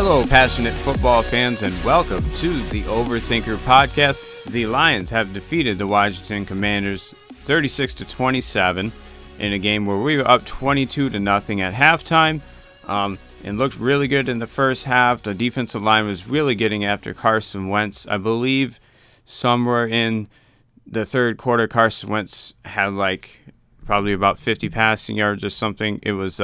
Hello, passionate football fans, and welcome to the Overthinker podcast. The Lions have defeated the Washington Commanders 36-27 in a game where we were up 22-0 at halftime, and looked really good in the first half. The defensive line was really getting after Carson Wentz. I believe somewhere in the third quarter, Carson Wentz had probably about 50 passing yards or something. It was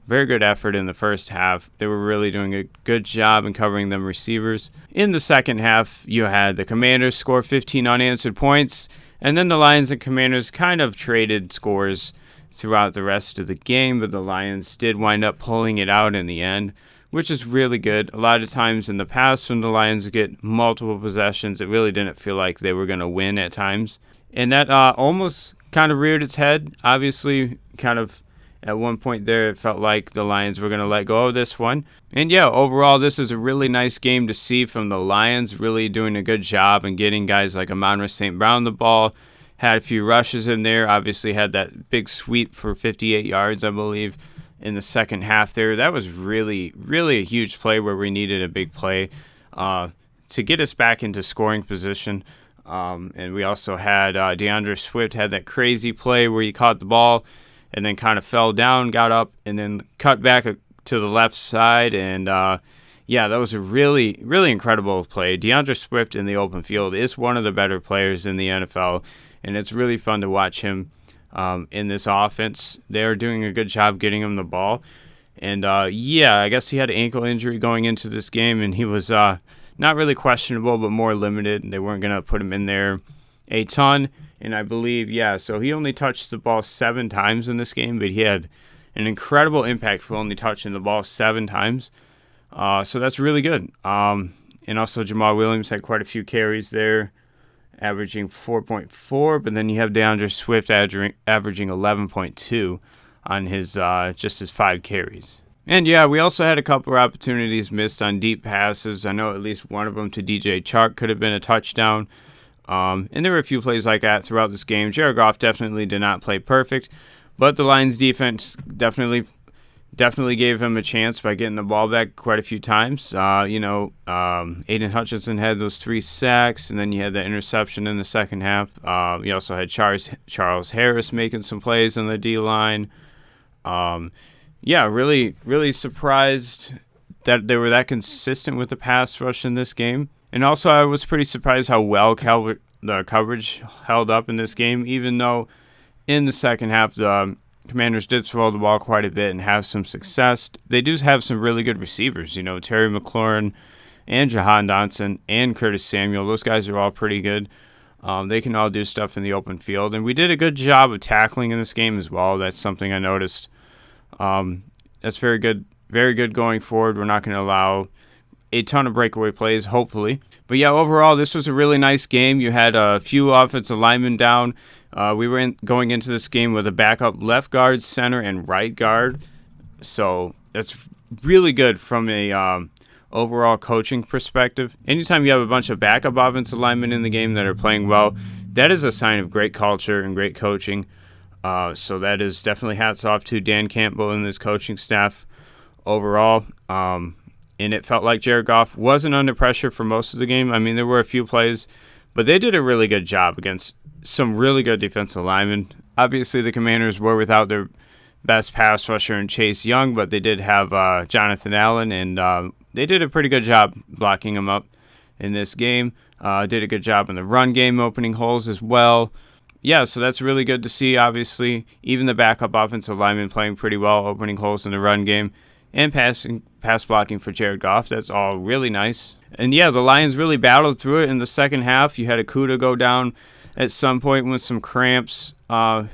very good effort in the first half. They were really doing a good job in covering them receivers. In the second half, you had the Commanders score 15 unanswered points, and then the Lions and Commanders kind of traded scores throughout the rest of the game, but the Lions did wind up pulling it out in the end, which is really good. A lot of times in the past when the Lions would get multiple possessions, it really didn't feel like they were going to win at times. And that almost kind of reared its head. Obviously, kind of at one point there, it felt like the Lions were going to let go of this one. And yeah, overall, this is a really nice game to see from the Lions, really doing a good job and getting guys like Amon-Ra St. Brown the ball. Had a few rushes in there. Obviously had that big sweep for 58 yards, I believe, in the second half there. That was really, really a huge play where we needed a big play to get us back into scoring position. And we also had DeAndre Swift had that crazy play where he caught the ball and then kind of fell down, got up, and then cut back to the left side. And, that was a really, really incredible play. DeAndre Swift in the open field is one of the better players in the NFL, and it's really fun to watch him in this offense. They're doing a good job getting him the ball. And, I guess he had an ankle injury going into this game, and he was not really questionable, but more limited. They weren't going to put him in there a ton. And I believe, so he only touched the ball 7 times in this game, but he had an incredible impact for only touching the ball 7 times. So that's really good. And also Jamal Williams had quite a few carries there, averaging 4.4, but then you have DeAndre Swift averaging 11.2 on his just his 5 carries. And we also had a couple of opportunities missed on deep passes. I know at least one of them to DJ Chark could have been a touchdown. And there were a few plays like that throughout this game. Jared Goff definitely did not play perfect, but the Lions defense definitely gave him a chance by getting the ball back quite a few times. Aiden Hutchinson had those 3 sacks, and then you had the interception in the second half. You also had Charles Harris making some plays on the D-line. Really, really surprised that they were that consistent with the pass rush in this game. And also, I was pretty surprised how well the coverage held up in this game, even though in the second half, the Commanders did throw the ball quite a bit and have some success. They do have some really good receivers, Terry McLaurin and Jahan Dotson and Curtis Samuel. Those guys are all pretty good. They can all do stuff in the open field. And we did a good job of tackling in this game as well. That's something I noticed. That's very good going forward. We're not going to allow a ton of breakaway plays, hopefully. But overall, this was a really nice game. You had a few offensive linemen down. We were going into this game with a backup left guard, center, and right guard. So that's really good from a overall coaching perspective. Anytime you have a bunch of backup offensive linemen in the game that are playing well, that is a sign of great culture and great coaching. So that is definitely hats off to Dan Campbell and his coaching staff overall. And it felt like Jared Goff wasn't under pressure for most of the game. I mean, there were a few plays, but they did a really good job against some really good defensive linemen. Obviously, the Commanders were without their best pass rusher in Chase Young, but they did have Jonathan Allen, and they did a pretty good job blocking him up in this game. Did a good job in the run game, opening holes as well. So that's really good to see. Obviously, even the backup offensive linemen playing pretty well, opening holes in the run game. And pass blocking for Jared Goff. That's all really nice. And the Lions really battled through it in the second half. You had Okudah go down at some point with some cramps.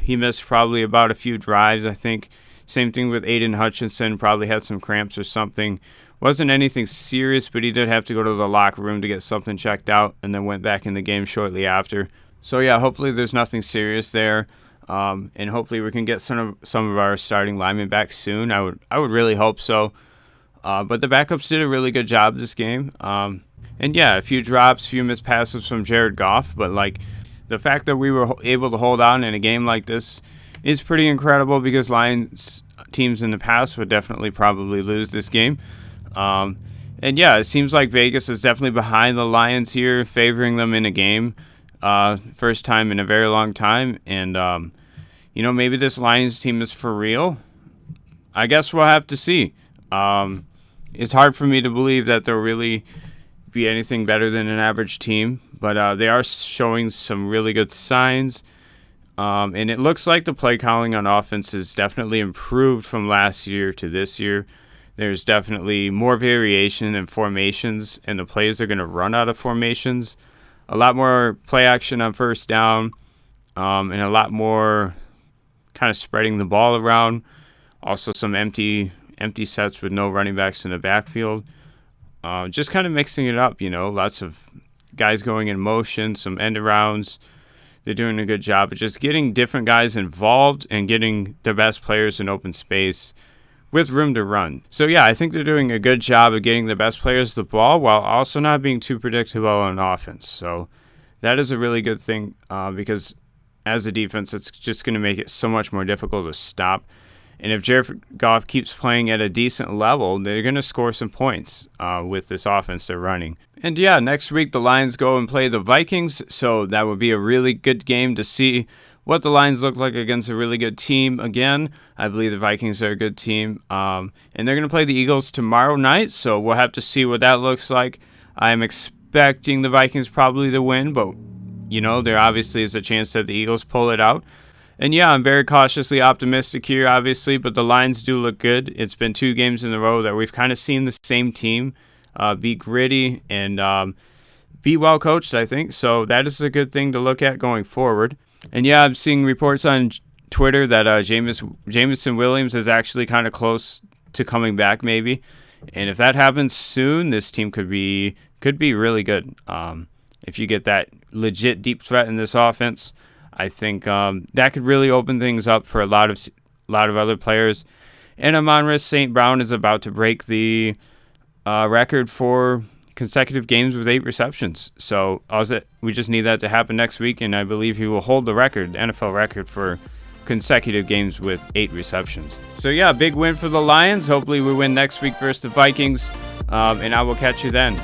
He missed probably about a few drives, I think. Same thing with Aiden Hutchinson, probably had some cramps or something. Wasn't anything serious, but he did have to go to the locker room to get something checked out and then went back in the game shortly after. So hopefully there's nothing serious there. And hopefully we can get some of our starting linemen back soon. I would really hope so. But the backups did a really good job this game. And a few drops, few missed passes from Jared Goff. But the fact that we were able to hold on in a game like this is pretty incredible, because Lions teams in the past would definitely probably lose this game. And yeah, it seems like Vegas is definitely behind the Lions here, favoring them in a game. First time in a very long time. And, maybe this Lions team is for real. I guess we'll have to see. It's hard for me to believe that they'll really be anything better than an average team. But they are showing some really good signs. And it looks like the play calling on offense has definitely improved from last year to this year. There's definitely more variation in formations, and the plays are going to run out of formations. A lot more play action on first down, and a lot more kind of spreading the ball around. Also some empty sets with no running backs in the backfield. Just kind of mixing it up, lots of guys going in motion, some end arounds. They're doing a good job of just getting different guys involved and getting their best players in open space with room to run. So yeah, I think they're doing a good job of getting the best players the ball while also not being too predictable on offense. So that is a really good thing because as a defense, it's just going to make it so much more difficult to stop. And if Jared Goff keeps playing at a decent level, they're going to score some points with this offense they're running. And yeah, next week the Lions go and play the Vikings, so that would be a really good game to see what the Lions look like against a really good team. Again, I believe the Vikings are a good team. And they're going to play the Eagles tomorrow night, so we'll have to see what that looks like. I'm expecting the Vikings probably to win, but, there obviously is a chance that the Eagles pull it out. And yeah, I'm very cautiously optimistic here, obviously, but the Lions do look good. It's been 2 games in a row that we've kind of seen the same team be gritty and be well coached, I think. So that is a good thing to look at going forward. And yeah, I'm seeing reports on Twitter that Jameson Williams is actually kind of close to coming back, maybe. And if that happens soon, this team could be really good. If you get that legit deep threat in this offense, I think that could really open things up for a lot of other players. And Amon-Ra St. Brown is about to break the record for consecutive games with 8 receptions. So we just need that to happen next week, and I believe he will hold the NFL record for consecutive games with 8 receptions. So yeah, big win for the Lions. Hopefully we win next week versus the Vikings, and I will catch you then.